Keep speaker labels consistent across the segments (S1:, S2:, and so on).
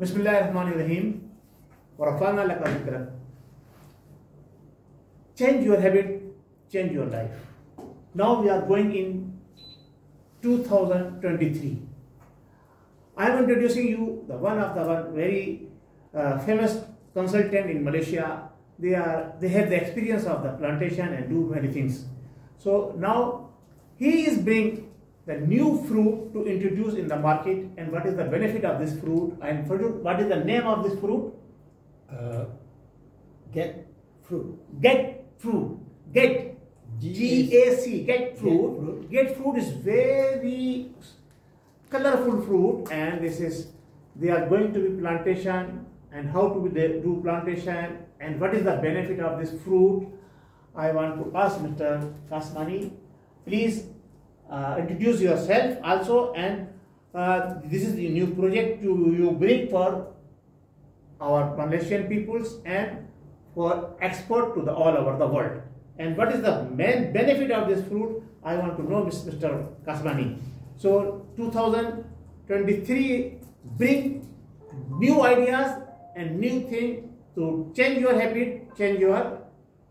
S1: Bismillahirrahmanirrahim. Change your habit, change your life. Now we are going in 2023. I am introducing you one very famous consultant in Malaysia. They have the experience of the plantation and do many things. So now he is bringing the new fruit to introduce in the market, and what is the benefit of this fruit, and what is the name of this fruit?
S2: Get fruit.
S1: Get fruit. Get. G-A-C. Get fruit. Get fruit is very colorful fruit, and they are going to be plantation, and how to do plantation, and what is the benefit of this fruit. I want to ask Mr. Kasmani, please introduce yourself also, and this is the new project you bring for our Malaysian peoples and for export to all over the world. And what is the main benefit of this fruit? I want to know, Mr. Kasmani. So 2023 bring new ideas and new things to change your habit, change your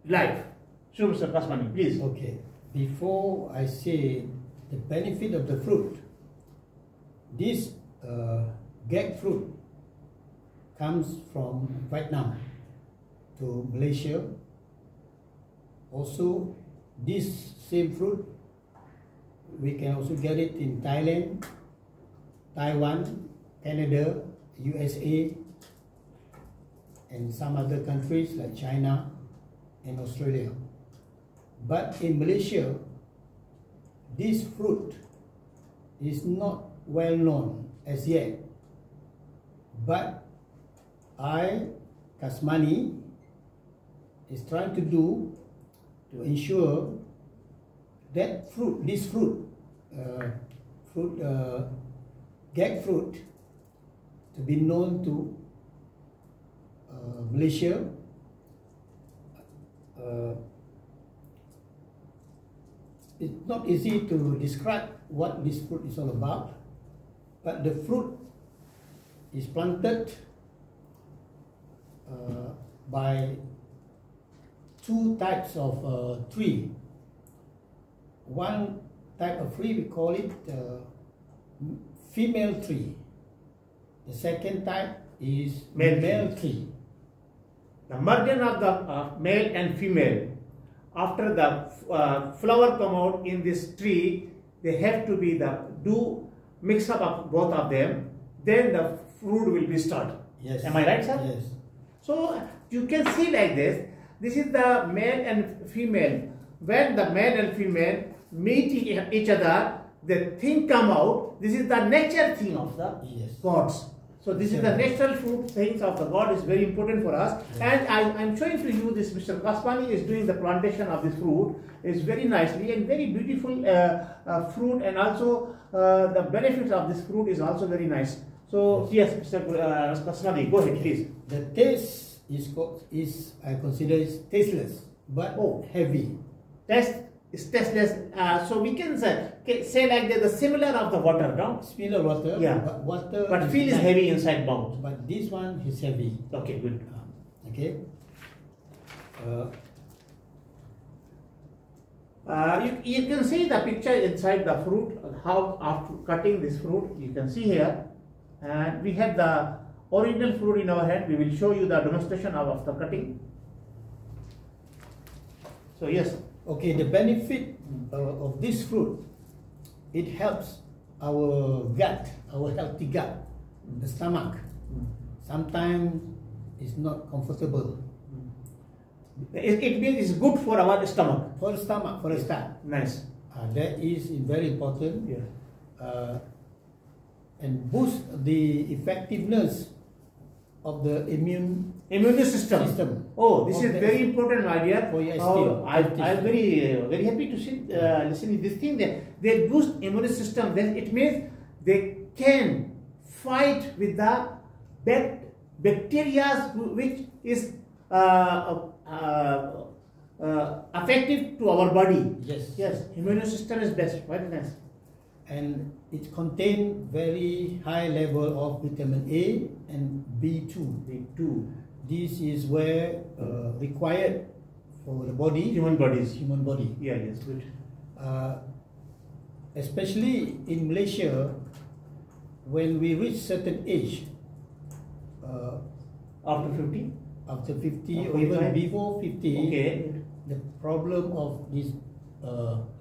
S1: life. So Mr. Kasmani, please.
S2: Okay. Before I say the benefit of the fruit, this gag fruit comes from Vietnam to Malaysia. Also, this same fruit, we can also get it in Thailand, Taiwan, Canada, USA, and some other countries like China and Australia. But in Malaysia, this fruit is not well known as yet. But I, Kasmani, is trying to do to ensure that this fruit, gag fruit, to be known to Malaysia. It's not easy to describe what this fruit is all about, but the fruit is planted by two types of tree. One type of tree, we call it female tree. The second type is male tree.
S1: The merging of the male and female, after the flower come out in this tree, they have to be do mix up of both of them, then the fruit will be started.
S2: Yes.
S1: Am I right, sir?
S2: Yes.
S1: So you can see like this. This is the male and female. When the male and female meet each other, the thing come out. This is the nature thing of the gods. So this is the natural fruit things of the God is very important for us. And I'm showing to you this. Mr. Kasmani is doing the plantation of this fruit. It's very nicely and very beautiful fruit, and also the benefits of this fruit is also very nice. So yes, Mr. Kasmani, go ahead, please.
S2: The taste is I consider is tasteless but heavy.
S1: Taste is tasteless. So we can say like the similar of the water, no?
S2: Similar water.
S1: Yeah. But feel is heavy inside mouth.
S2: But this one is heavy.
S1: Okay, good.
S2: Okay.
S1: You can see the picture inside the fruit. How after cutting this fruit, you can see here, and we have the original fruit in our hand. We will show you the demonstration of after cutting. So yes.
S2: Okay, the benefit of this fruit, it helps our gut, our healthy gut, the stomach. Sometimes it's not comfortable.
S1: It means it's good for our stomach.
S2: For the stomach, for a start.
S1: Nice.
S2: That is very important.
S1: Yeah.
S2: And boost the effectiveness of the immune system.
S1: Oh, this is very important idea.
S2: For your skin.
S1: I'm very happy to listen to this thing. They boost immune system. Then it means they can fight with the bacteria which is effective to our body.
S2: Yes.
S1: Yes. Immune system is best. Very nice.
S2: And it contains very high level of vitamin A and B2.
S1: B2.
S2: This is where required for the body.
S1: Human bodies.
S2: Human body.
S1: Yeah, yes, good.
S2: Especially in Malaysia, when we reach certain age,
S1: After 50?
S2: after 50
S1: Or
S2: or even
S1: 45?
S2: before 50,
S1: Okay.
S2: the problem of this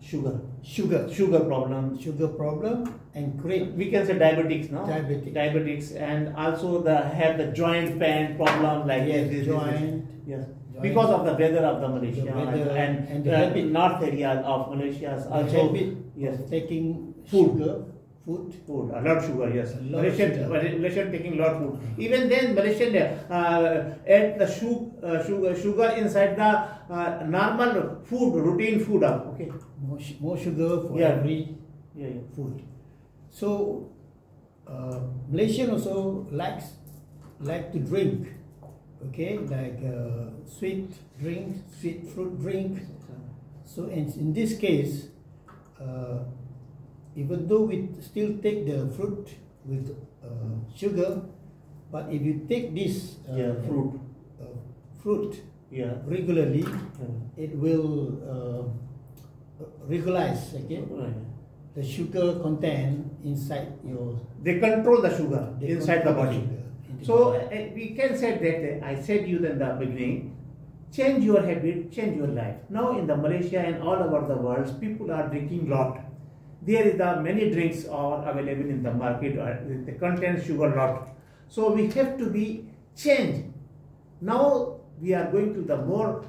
S1: Sugar.
S2: sugar problem and create
S1: We can say diabetics, no?
S2: Diabetics.
S1: And also have the joint pain problem like
S2: Yes,
S1: this.
S2: joint.
S1: Yes.
S2: Joint.
S1: Because of the weather of the Malaysia
S2: The weather
S1: and
S2: the
S1: the
S2: habit.
S1: north area of Malaysia is
S2: The
S1: also
S2: habit
S1: yes.
S2: of taking
S1: Food.
S2: food.
S1: A lot of sugar, yes.
S2: A lot of sugar.
S1: Malaysian taking a lot of food. Even then, Malaysian add the sugar inside the normal food, routine food. Okay.
S2: More sugar for
S1: Yeah.
S2: every food. So Malaysian also like to drink, okay, like sweet fruit drink. So in this case, even though we still take the fruit with sugar, but if you take this fruit regularly, it will regularize, okay, the sugar content inside your.
S1: They control the sugar inside the body. So
S2: body.
S1: we can say that I said you in the beginning, change your habit, change your life. Now in the Malaysia and all over the world, people are drinking lot. There is many drinks are available in the market. They contain sugar lot. So we have to be changed. Now we are going to the more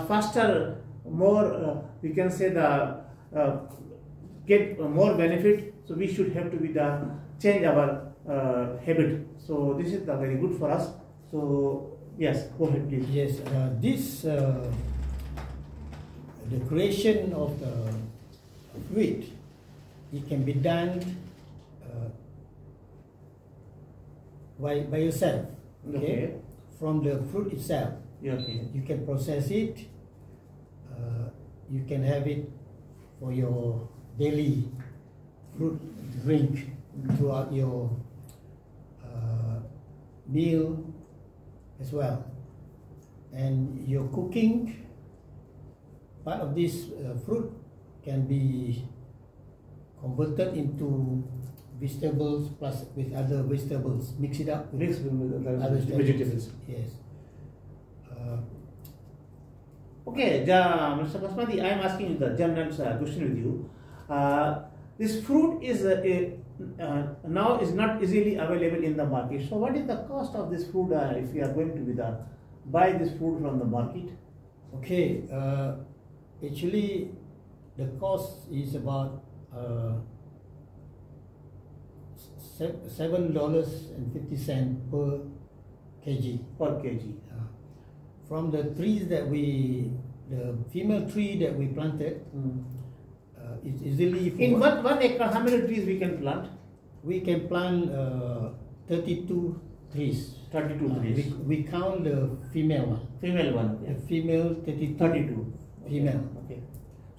S1: faster, more we can say the get more benefit. So we should have to be the change our habit. So this is the very good for us. So yes, go ahead please.
S2: Yes, this the creation of the fruit, it can be done by yourself. Okay. From the fruit itself.
S1: Okay.
S2: You can process it. You can have it for your daily fruit drink throughout your meal as well. And your cooking, part of this fruit can be converted into vegetables plus with other vegetables. Mix it up with other vegetables. Yes.
S1: Okay, Mr. Basmati, I am asking you the general question with you. This fruit is now is not easily available in the market. So, what is the cost of this fruit if you are going to be buy this fruit from the market?
S2: Okay, actually, the cost is about $7.50 per kg.
S1: Per kg.
S2: From the trees that the female tree that we planted, it's easily.
S1: In one acre, how many trees we can plant?
S2: We can plant 32 trees.
S1: 32 trees.
S2: We count the female one.
S1: Female one.
S2: The female 32. Female.
S1: Okay.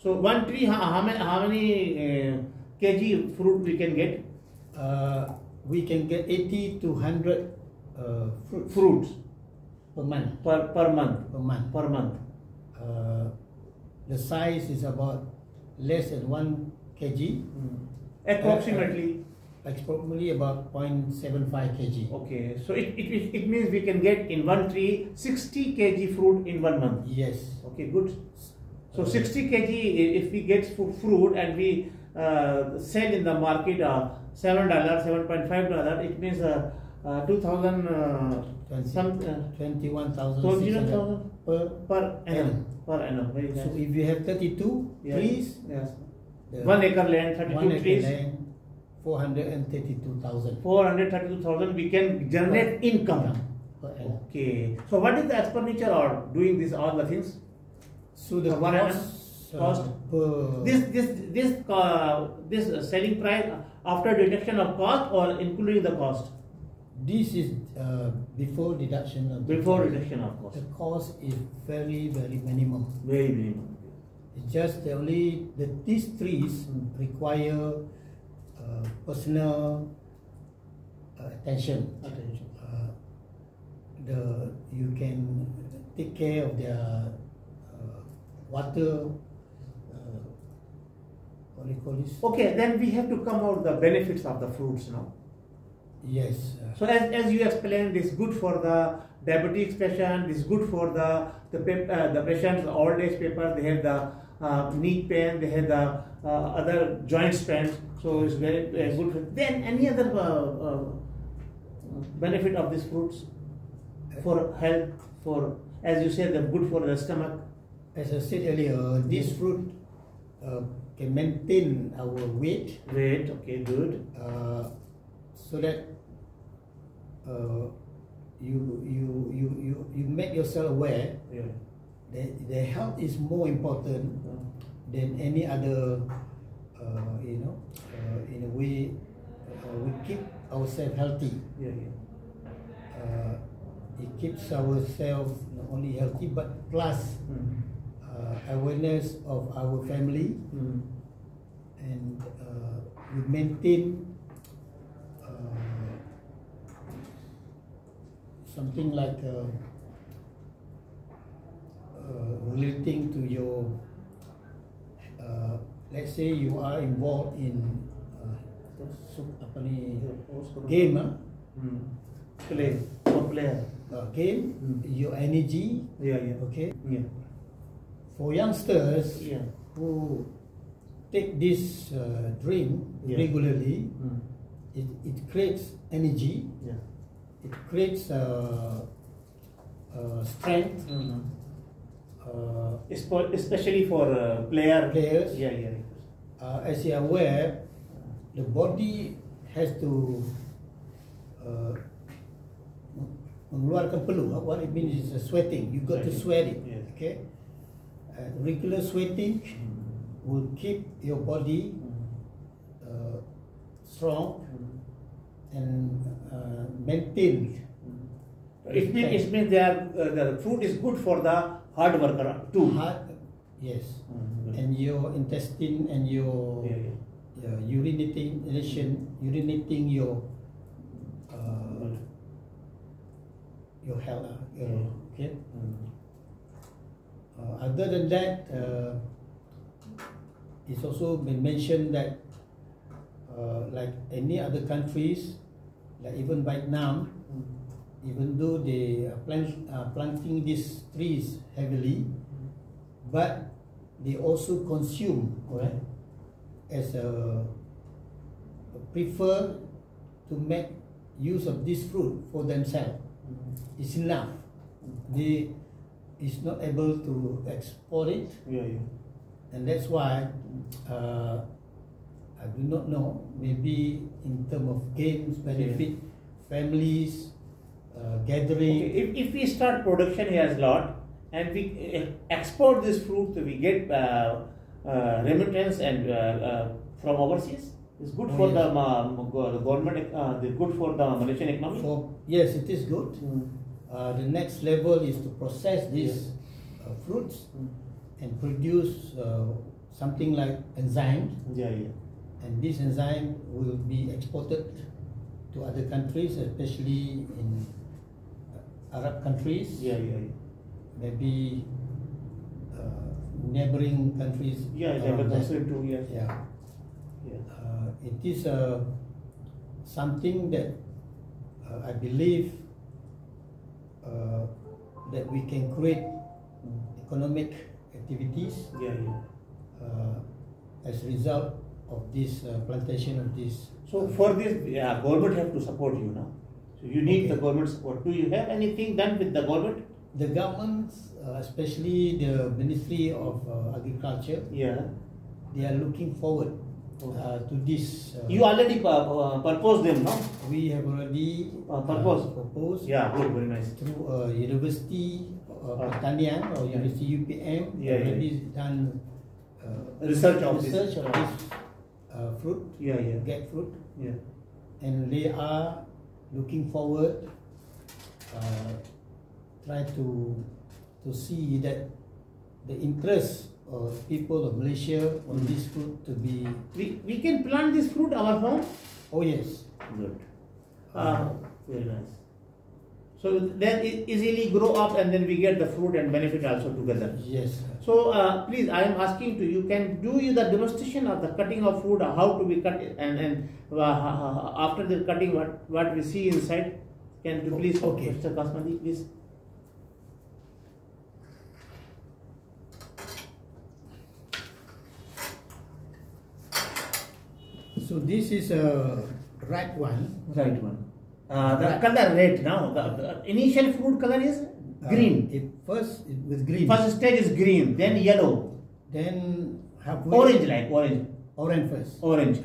S1: So one tree, how many kg fruit we can get?
S2: We can get 80 to 100
S1: fruits
S2: per month.
S1: Per month.
S2: Per month. The size is about less than 1 kg.
S1: Approximately
S2: about 0.75 kg.
S1: Okay, so it means we can get in one tree 60 kg fruit in 1 month.
S2: Yes.
S1: Okay, good. So 60 kg if we get fruit and we sell in the market $7, $7.5, it means
S2: 21,600 per annum.
S1: Very nice.
S2: So if you have 32 trees,
S1: 1 acre land, 32 trees,
S2: 432,000
S1: we can generate income. Okay. So what is the expenditure or doing all the things?
S2: So the
S1: cost this selling price after deduction of cost or including the cost?
S2: This is before deduction of
S1: cost.
S2: The cost is very minimum.
S1: Very minimum.
S2: It's just these trees require personal attention. You can take care of their water. What do you call this?
S1: Okay, then we have to come out the benefits of the fruits now.
S2: Yes.
S1: So as you explained, this is good for the diabetes patient. This is good for the patients, the old age people. They have the knee pain. They have the other joints pain. So it's very good. Then any other benefit of these fruits for health? For, as you said, they're good for the stomach.
S2: As I said earlier, this fruit can maintain our weight.
S1: Okay, good.
S2: So that you make yourself aware that the health is more important than any other. In a way, we keep ourselves healthy. It keeps ourselves not only healthy but plus awareness of our family, and we maintain something like relating to your let's say you are involved in game, game, your energy. Okay. For youngsters who take this drink regularly, it creates energy. It creates strength.
S1: Especially for players.
S2: As you are aware, the body has to mengeluarkan peluh. What it means is sweating. You got to sweat it. Okay. Regular sweating will keep your body strong and maintain.
S1: It means the fruit is good for the hard worker too.
S2: Yes. And your intestine and your urinating your health. Okay. Other than that, it's also been mentioned that like any other countries, like even Vietnam, even though they are planting these trees heavily, but they also consume, as prefer to make use of this fruit for themselves. It's enough. They is not able to export it, and that's why I do not know. Maybe in terms of gains, benefit, families, gathering.
S1: Okay. If we start production here a lot and we export this fruit, we get remittance and from overseas. It's good for the government. Good for the Malaysian economy.
S2: Yes, it is good. The next level is to process these fruits and produce something like enzymes. And this enzyme will be exported to other countries, especially in Arab countries. Maybe neighboring countries.
S1: Muslim too.
S2: It is something that I believe that we can create economic activities as a result of this plantation of this.
S1: So for this, government have to support you now. So you need the government support. Do you have anything done with the government?
S2: The government, especially the Ministry of Agriculture, they are looking forward to this.
S1: You already proposed them, no?
S2: We have already proposed.
S1: Good, very nice.
S2: Through University Pertanian or University UPM, already done
S1: research of
S2: this fruit, get fruit, and they are looking forward. Try to see that the interest people of Malaysia want this fruit to be.
S1: We can plant this fruit our home.
S2: Oh yes.
S1: Good. Very nice. So then it easily grow up, and then we get the fruit and benefit also together.
S2: Yes. Sir.
S1: So please, I am asking to you, can do you the demonstration of the cutting of fruit, how to be cut, and after the cutting, what we see inside? Can you please,
S2: okay,
S1: Mr. Kasmadi, please.
S2: So this is a ripe one.
S1: Right one. The color red now. The initial fruit color is green.
S2: First it was green.
S1: First stage is green, then yellow,
S2: then
S1: orange, like orange.
S2: Orange first.
S1: Orange.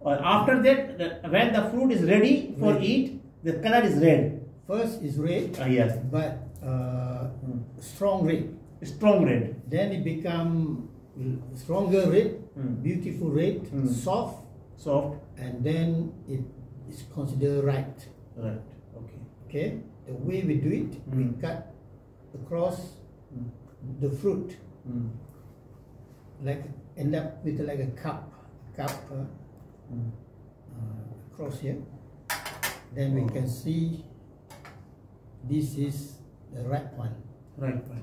S1: Or after that, when the fruit is ready for eat, the color is red.
S2: First is red.
S1: Yes.
S2: But strong red.
S1: Strong red.
S2: Then it become stronger red, beautiful red, soft.
S1: Soft.
S2: And then it is considered ripe.
S1: Right. Okay.
S2: Okay. The way we do it, we cut across the fruit, like end up with like a cup across here. Then we can see this is the ripe one.
S1: Right one.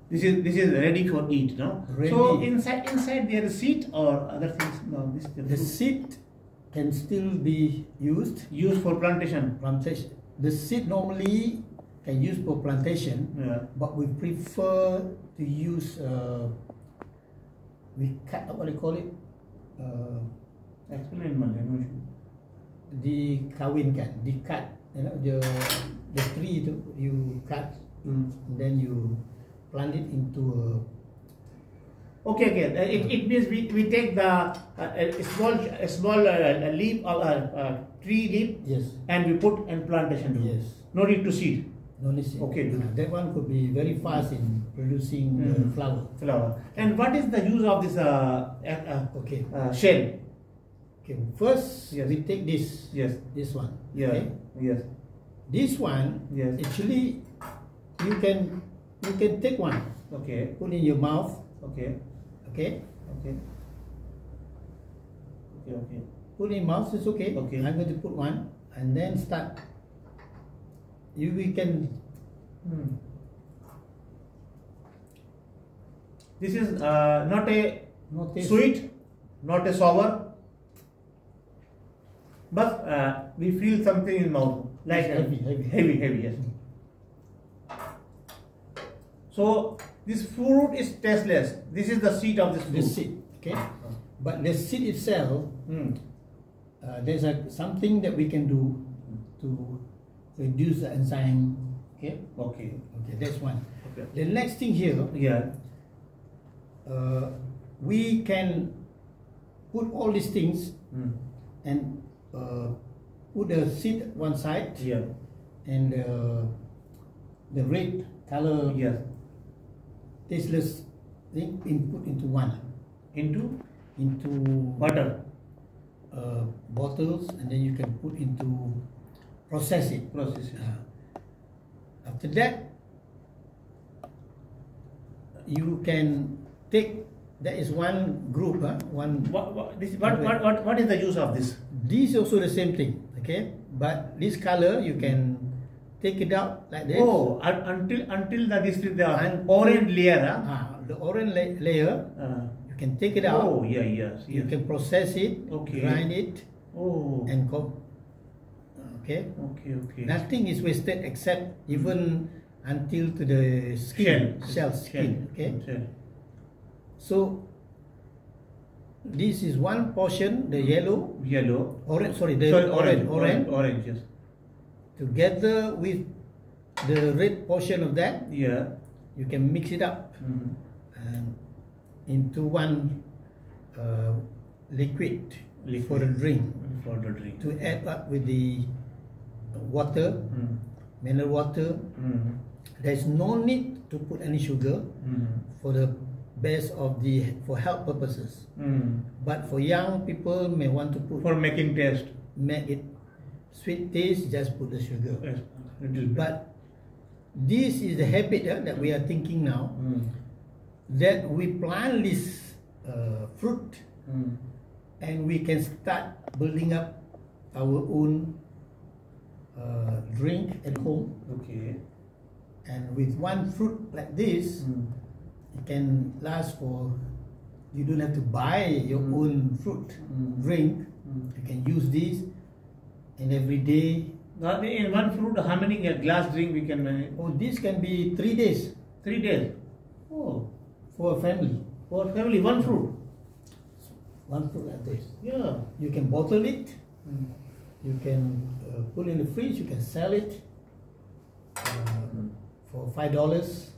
S1: This is ready for eat, no?
S2: Ready.
S1: So inside there is seed or other things. No,
S2: the seed can still be used
S1: for plantation.
S2: Plantation. The seed normally can use for plantation, but we prefer to use. We cut, what do you call it?
S1: Explain Malay.
S2: The kawinkan, the cut. You know, the tree you cut, and then you plant it into a.
S1: Okay. It means we take the small leaf or tree leaf.
S2: Yes.
S1: And we put in plantation.
S2: Yes.
S1: No need to seed.
S2: No need seed.
S1: Okay.
S2: That one could be very fast in producing flower.
S1: Flower. And what is the use of this shell?
S2: Okay. First, we take this.
S1: Yes.
S2: This one.
S1: Yeah.
S2: Okay?
S1: Yes.
S2: This one. Yes. Actually, you can take one.
S1: Okay.
S2: Put in your mouth.
S1: Okay.
S2: Okay.
S1: Okay. Okay. Okay.
S2: Put in mouth is okay.
S1: Okay.
S2: I'm going to put one and then start. We can.
S1: This is not a sweet, not a sour, but we feel something in mouth like heavy. Yes. So this fruit is tasteless. This is the seed of this fruit.
S2: The seed, okay. But the seed itself, there's something that we can do to reduce the enzyme. Okay.
S1: Okay.
S2: That's one.
S1: Okay.
S2: The next thing here, we can put all these things and put the seed at one side.
S1: Yeah.
S2: And the red color.
S1: Yes.
S2: Tasteless thing input into one. Into
S1: water.
S2: Bottles, and then you can put into process it. After that, you can take. That is one group. One.
S1: What is the use of this?
S2: This is also the same thing. Okay, but this color you can take it out like this.
S1: Oh, until the orange layer.
S2: The orange layer. You can take it out.
S1: Oh, yes.
S2: You can process it.
S1: Okay.
S2: Grind it.
S1: Oh.
S2: And okay. Nothing is wasted except even until to the skin, shell. Okay. So this is one portion, the orange.
S1: Orange. Yes.
S2: Together with the red portion of that, you can mix it up and into one liquid for the drink. To add up with the water, mineral water. There's no need to put any sugar for the base of for health purposes. But for young people may want to put
S1: for making taste.
S2: Make it sweet taste, just put the sugar.
S1: Yes.
S2: But this is the habit that we are thinking now. that we plant this fruit, and we can start building up our own drink at home.
S1: Okay.
S2: And with one fruit like this, it can last for, you don't have to buy your own fruit drink. You can use this, and every day.
S1: In one fruit, how many glass drink we can manage?
S2: Oh, this can be 3 days.
S1: 3 days. Oh,
S2: for a family.
S1: For family, one fruit.
S2: One fruit like this.
S1: Yeah.
S2: You can bottle it. You can put in the fridge. You can sell it for $5.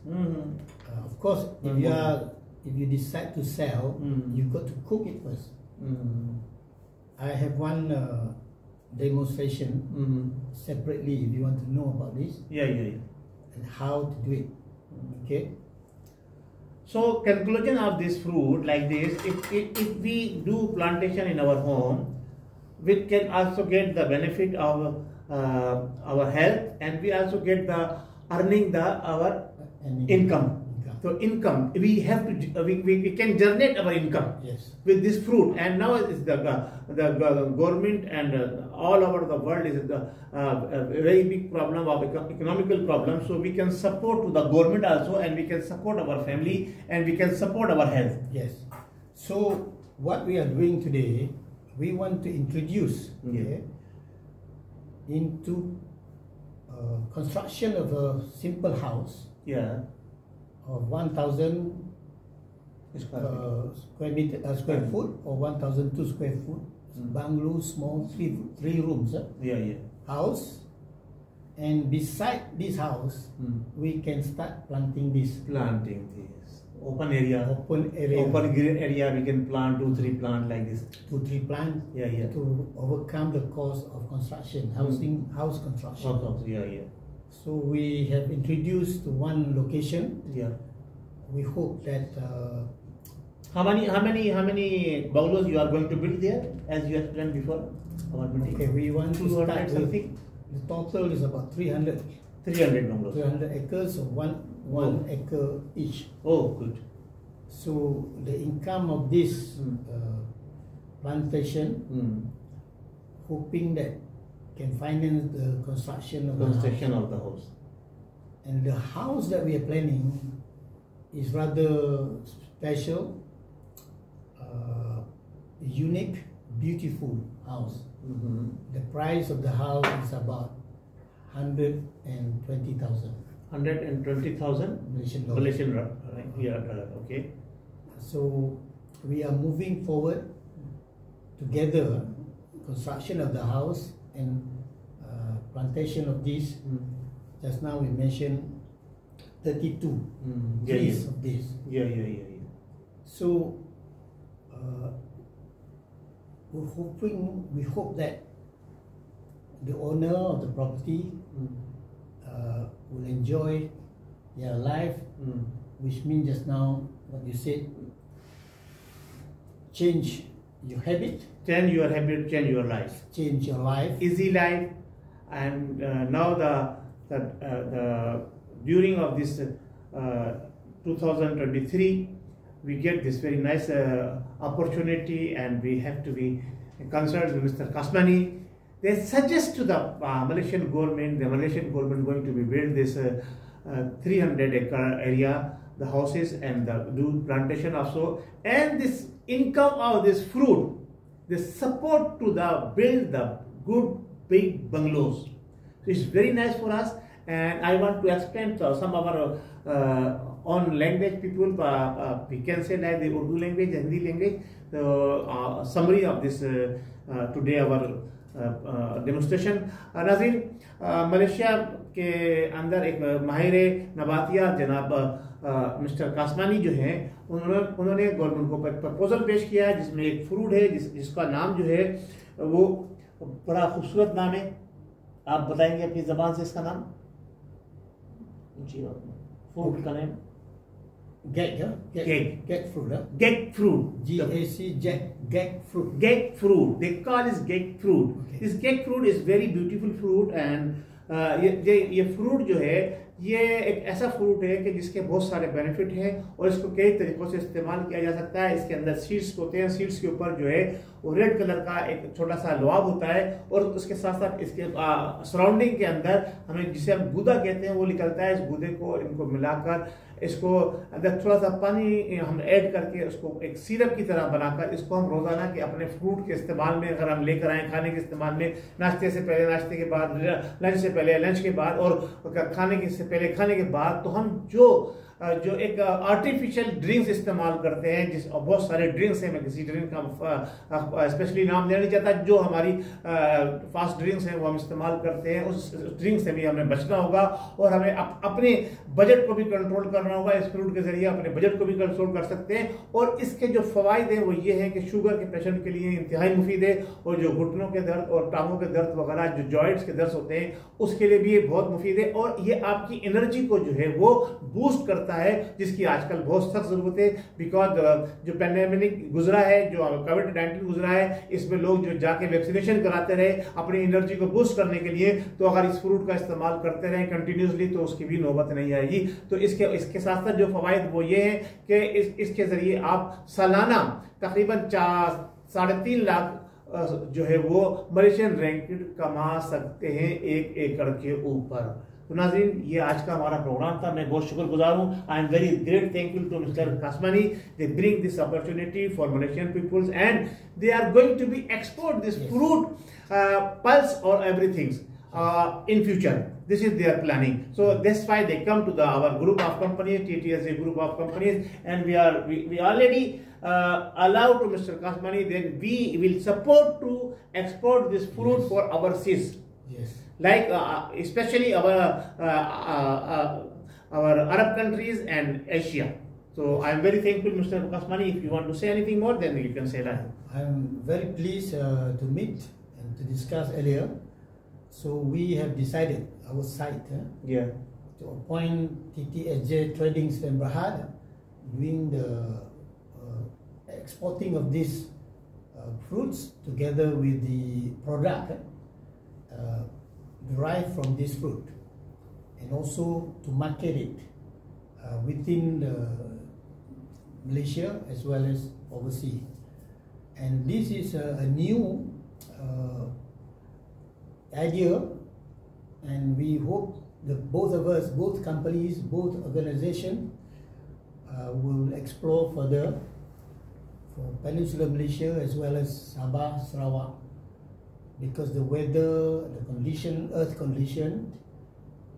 S2: Of course, if you decide to sell, you got to cook it first. I have one demonstration separately if you want to know about this.
S1: Yeah.
S2: And how to do it. Okay.
S1: So conclusion of this fruit like this, if we do plantation in our home, we can also get the benefit of our health, and we also get the earning our income. So income, we have to we can generate our income with this fruit. And now it's the government and all over the world is a very big problem of economical problem. So we can support to the government also, and we can support our family, and we can support our health.
S2: Yes. So what we are doing today, we want to introduce into construction of a simple house.
S1: Yeah.
S2: Of 1,000 square foot or 1,002 square foot, bungalow, small, three rooms. House, and beside this house, we can start planting this. Open area. Open
S1: green area. We can plant 2-3 plants like this.
S2: 2-3 plants. To overcome the cost of construction, house construction. So we have introduced to one location. We hope that
S1: how many bungalows you are going to build there, as you explained before?
S2: Okay, we want to start something. The total is about 300
S1: bungalows.
S2: 300 acres, so one acre each.
S1: Oh, good.
S2: So the income of this plantation, hoping that can finance the construction of
S1: the house.
S2: And the house that we are planning is rather special, unique, beautiful house. The price of the house is about 120,000.
S1: 120,000 Malaysian dollar. Okay.
S2: So we are moving forward together, construction of the house and plantation of this. Just now we mentioned 32 trees of this. So we hope that the owner of the property will enjoy their life, which means just now what you said, change your habit.
S1: Change your habit, change your life.
S2: Change your life.
S1: Easy life. And now the during of this 2023, we get this very nice opportunity, and we have to be concerned with Mr. Kasmani. They suggest to the Malaysian government, going to be build this 300-acre area, the houses and the do plantation also, and this income of this fruit, the support to the build the good big bungalows. So it's very nice for us, and I want to explain to some of our on language people, we can say like the Urdu language, Hindi language, the summary of this today our demonstration. नाज़रीन, Malaysia के अंदर एक माहिर नबातियात जनाब mister कासमानी जो हैं, उन्होंने government को प्रपोजल पेश किया है, जिसमें एक फ्रूट है जिसका नाम जो है वो बड़ा खूबसूरत नाम है. आप बताएंगे अपनी ज़बान से इसका नाम? फ्रूट का नाम
S2: Gag fruit.
S1: Gag fruit.
S2: G-A-C, gag fruit.
S1: Gag fruit. They call it gag fruit. This gag fruit is very beautiful fruit, and ये fruit जो है ये एक ऐसा फ्रूट है कि जिसके बहुत सारे बेनिफिट हैं और इसको कई तरीकों से इस्तेमाल किया जा सकता है। इसके अंदर सीड्स होते हैं, सीड्स के ऊपर जो है वो रेड कलर का एक छोटा सा लुआब होता है और उसके साथ साथ इसके सराउंडिंग के अंदर हमें जिसे हम गूदा कहते हैं वो निकलता है। इस गूदे को इनको मिलाकर इसको अंदर थोड़ा सा पानी हम ऐड करके उसको एक सिरप की तरह बनाकर इसको हम रोजाना के अपने फ्रूट के इस्तेमाल में अगर हम लेकर आए, खाने के इस्तेमाल में, नाश्ते से पहले, नाश्ते के बाद, लंच से पहले, लंच के बाद और खाने से पहले, खाने के बाद, तो हम जो एक आर्टिफिशियल ड्रिंक्स इस्तेमाल करते हैं, जिस बहुत सारे ड्रिंक्स हैं, मैं किसी ड्रिंक का स्पेशली नाम देना नहीं चाहता, जो हमारी फास्ट ड्रिंक्स हैं वो हम इस्तेमाल करते हैं, उस ड्रिंक से भी हमें बचना होगा और हमें अपने बजट को भी कंट्रोल करना होगा। इस फ्रूट के जरिए अपने बजट को भी कंट्रोल कर सकते हैं और इसके जो फवायद हैं वो ये है कि शुगर के पेशेंट के लिए इंतहाई मुफीद है और जो घुटनों के दर्द और टांगों के दर्द वगैरह, जो जॉइंट्स के दर्द होते हैं, उसके लिए भी ये बहुत मुफीद है और ये आपकी एनर्जी को जो है वो बूस्ट करता है, जिसकी आजकल बहुत सख्त जरूरत है। बिकॉज जो पैंडेमिक गुजरा है, जो कोविड-19 गुजरा है, इसमें लोग जो जाके वैक्सीनेशन कराते रहे अपनी एनर्जी को बूस्ट करने के लिए, तो अगर इस फ्रूट का इस्तेमाल करते रहे कंटिन्यूसली तो उसकी भी नौबत नहीं आएगी। तो इसके साथ साथ जो फवायद वो ये है कि इसके जरिए आप सालाना तकरीबन 3.5 लाख जो है वो मलेशियन रैंकिड कमा सकते हैं 1 एकड़ के ऊपर। तो नाज़रीन, ये आज का हमारा प्रोग्राम था। मैं बहुत शुक्रगुजार हूँ। I am very great thankful to mister Kasmani. They bring this opportunity for Malaysian peoples and they are going to be export this fruit pulse और everything in future. This is their planning. So that's why they come to our group of companies, TTSA group of companies, and we already allow to Mr. Kasmani. Then we will support to export this fruit for overseas.
S2: Yes.
S1: Like especially our Arab countries and Asia. So I am very thankful, Mr. Kasmani. If you want to say anything more, then you can say that.
S2: I am very pleased to meet and to discuss earlier. So we have decided our site to appoint TTSJ Trading Sdn doing the exporting of these fruits together with the product derived from this fruit, and also to market it within Malaysia as well as overseas. And this is a new idea, and we hope that both of us, both companies, both organizations will explore further for Peninsular Malaysia as well as Sabah, Sarawak, because the weather, the condition, earth condition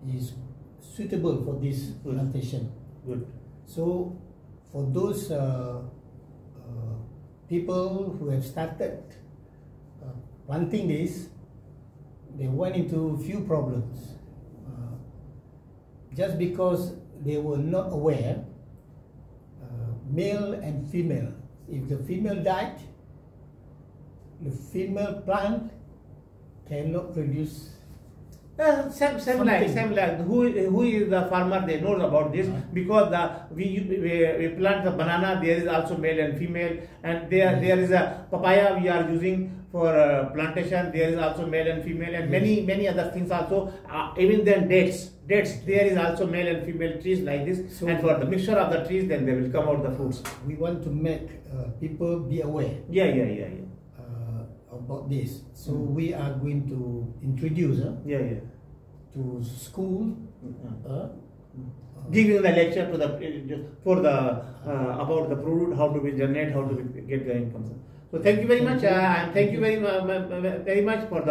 S2: is suitable for this plantation.
S1: Good.
S2: So for those people who have started planting this, they went into few problems just because they were not aware, male and female. If the female died, the female plant cannot produce.
S1: Same like who is the farmer, they knows about this, because we plant the banana, there is also male and female, and there is a papaya we are using for plantation, there is also male and female, and many other things also, even then dates there is also male and female trees like this. So, and for the mixture of the trees, then they will come out the fruits.
S2: We want to make people be aware about this. So we are going to introduce to school,
S1: giving the lecture to about the fruit, how to be generate, how to get the income. So thank you very much, and thank you very much for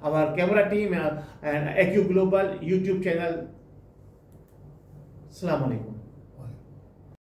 S1: our camera team and AQ Global YouTube channel. Assalamu alaikum.